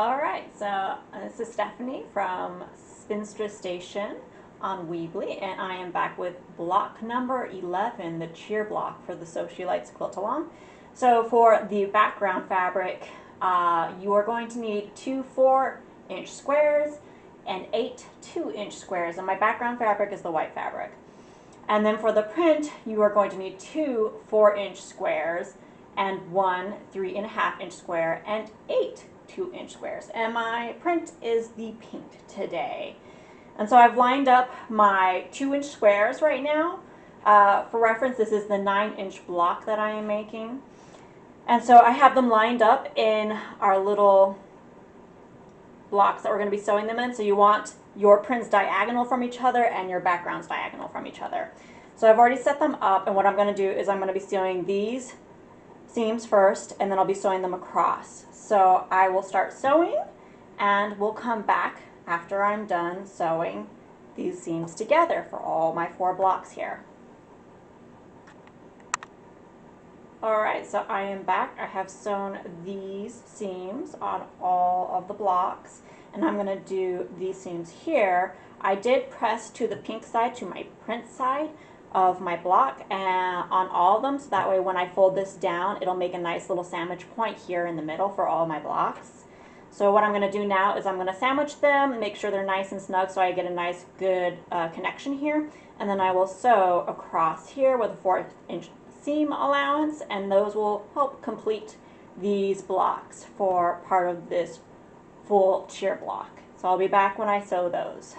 Alright, so this is Stephanie from Spinster Station on Weebly, and I am back with block number 11, the cheer block for the Sewcialites quilt along. So for the background fabric, you are going to need 2 4-inch squares and 8 2-inch squares, and my background fabric is the white fabric. And then for the print, you are going to need 2 4-inch squares and 1 3.5-inch square and 8 2-inch squares. And my print is the pink today. And so I've lined up my 2-inch squares right now. For reference, this is the 9-inch block that I am making. And so I have them lined up in our little blocks that we're going to be sewing them in. So you want your prints diagonal from each other and your backgrounds diagonal from each other. So I've already set them up, and what I'm going to do is I'm going to be sewing these seams first, and then I'll be sewing them across. So I will start sewing, and we'll come back after I'm done sewing these seams together for all my 4 blocks here. Alright, so I am back. I have sewn these seams on all of the blocks, and I'm going to do these seams here. I did press to the pink side, to my print side of my block, and on all of them, so that way when I fold this down, it'll make a nice little sandwich point here in the middle for all my blocks. So what I'm going to do now is I'm going to sandwich them, make sure they're nice and snug so I get a nice good connection here, and then I will sew across here with a 4-inch seam allowance, and those will help complete these blocks for part of this full cheer block. So I'll be back when I sew those.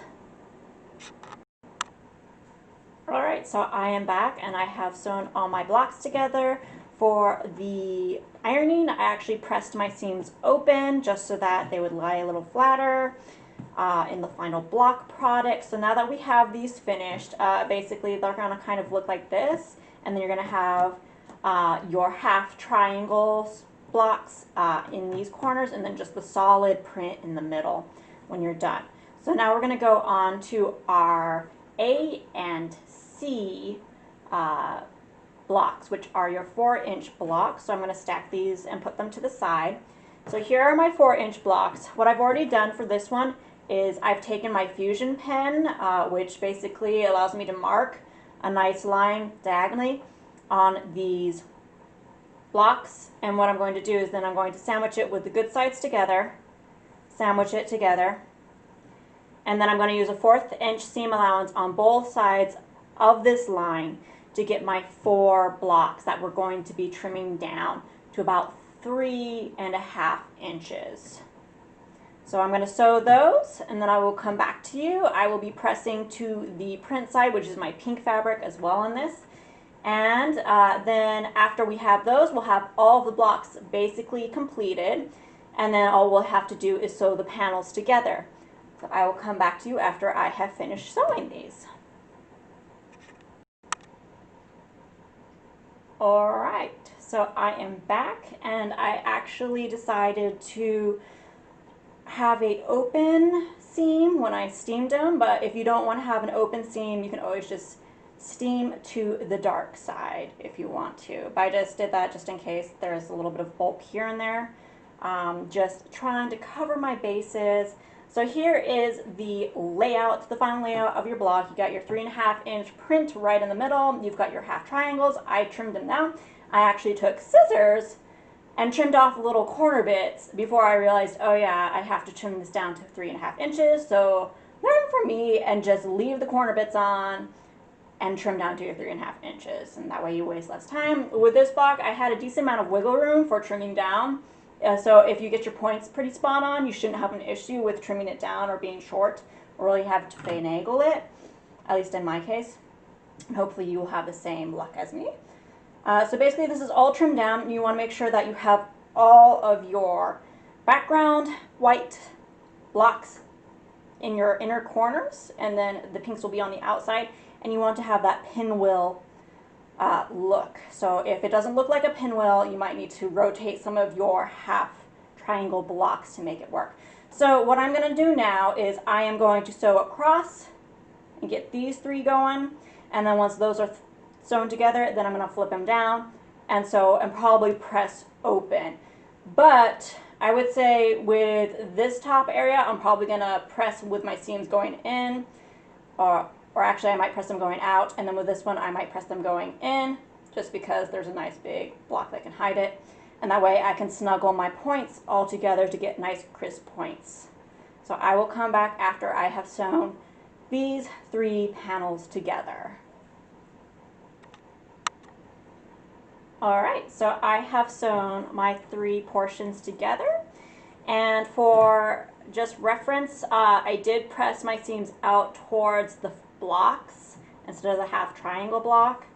Alright, so I am back, and I have sewn all my blocks together. For the ironing, I actually pressed my seams open just so that they would lie a little flatter in the final block product. So now that we have these finished, basically they're going to kind of look like this, and then you're going to have your half triangles blocks in these corners, and then just the solid print in the middle when you're done. So now we're going to go on to our A and C blocks, which are your 4-inch blocks. So I'm going to stack these and put them to the side. So here are my 4-inch blocks. What I've already done for this one is I've taken my fusion pen, which basically allows me to mark a nice line diagonally on these blocks. And what I'm going to do is then I'm going to sandwich it with the good sides together, sandwich it together, and then I'm going to use a 4th-inch seam allowance on both sides of this line to get my 4 blocks that we're going to be trimming down to about 3.5 inches. So I'm going to sew those, and then I will come back to you. I will be pressing to the print side, which is my pink fabric as well in this. And then after we have those, we'll have all the blocks basically completed, and then all we'll have to do is sew the panels together. So I will come back to you after I have finished sewing these. Alright, so I am back, and I actually decided to have an open seam when I steamed them, but if you don't want to have an open seam, you can always just steam to the dark side if you want to. But I just did that just in case there's a little bit of bulk here and there. Just trying to cover my bases. So here is the layout, the final layout of your block. You got your 3.5-inch print right in the middle. You've got your half triangles. I trimmed them down. I actually took scissors and trimmed off little corner bits before I realized, oh yeah, I have to trim this down to 3.5 inches. So learn from me and just leave the corner bits on and trim down to your 3.5 inches. And that way you waste less time. With this block, I had a decent amount of wiggle room for trimming down. So if you get your points pretty spot on, you shouldn't have an issue with trimming it down or being short or really have to finagle it, at least in my case. And hopefully you will have the same luck as me. So basically this is all trimmed down. You want to make sure that you have all of your background white blocks in your inner corners, and then the pinks will be on the outside, and you want to have that pinwheel look. So if it doesn't look like a pinwheel, you might need to rotate some of your half triangle blocks to make it work. So what I'm going to do now is I am going to sew across and get these 3 going, and then once those are sewn together, then I'm going to flip them down and sew and probably press open. But I would say with this top area, I'm probably gonna press with my seams going in, or actually I might press them going out, and then with this one I might press them going in, just because there's a nice big block that can hide it. And that way I can snuggle my points all together to get nice crisp points. So I will come back after I have sewn these 3 panels together. Alright, so I have sewn my 3 portions together, and for just reference, I did press my seams out towards the blocks instead of the half triangle block,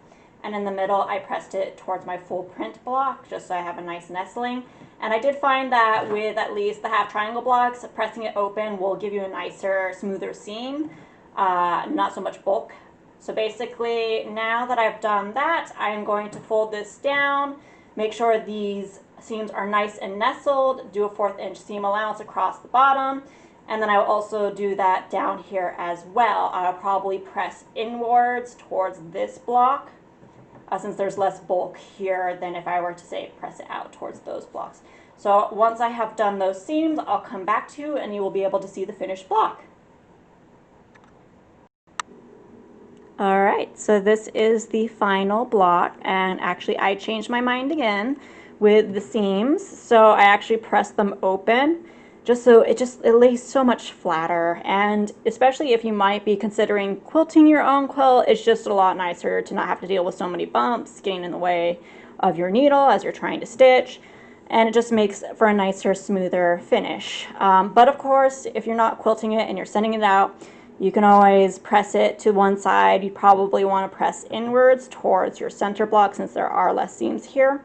and in the middle I pressed it towards my full print block just so I have a nice nestling. And I did find that with at least the half triangle blocks, pressing it open will give you a nicer, smoother seam, not so much bulk. So basically, now that I've done that, I am going to fold this down, make sure these seams are nice and nestled, do a 1/4 inch seam allowance across the bottom, and then I will also do that down here as well. I'll probably press inwards towards this block, since there's less bulk here than if I were to say press it out towards those blocks. So once I have done those seams, I'll come back to you and you will be able to see the finished block. Alright, so this is the final block, and actually I changed my mind again with the seams. So I actually pressed them open just so it lays so much flatter, and especially if you might be considering quilting your own quilt, it's just a lot nicer to not have to deal with so many bumps getting in the way of your needle as you're trying to stitch, and it just makes for a nicer, smoother finish. But of course, if you're not quilting it and you're sending it out, you can always press it to one side. You probably want to press inwards towards your center block since there are less seams here.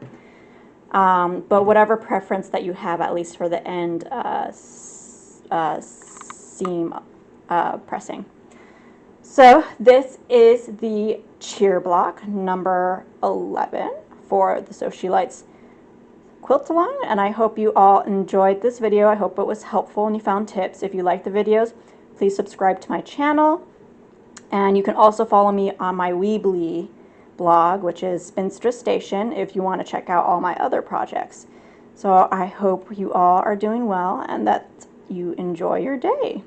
But whatever preference that you have, at least for the end seam pressing. So this is the cheer block number 11 for the Sewcialites quilt along, and I hope you all enjoyed this video. I hope it was helpful and you found tips. If you like the videos, please subscribe to my channel, and you can also follow me on my Weebly blog, which is Spinstress Station, if you want to check out all my other projects. So I hope you all are doing well and that you enjoy your day.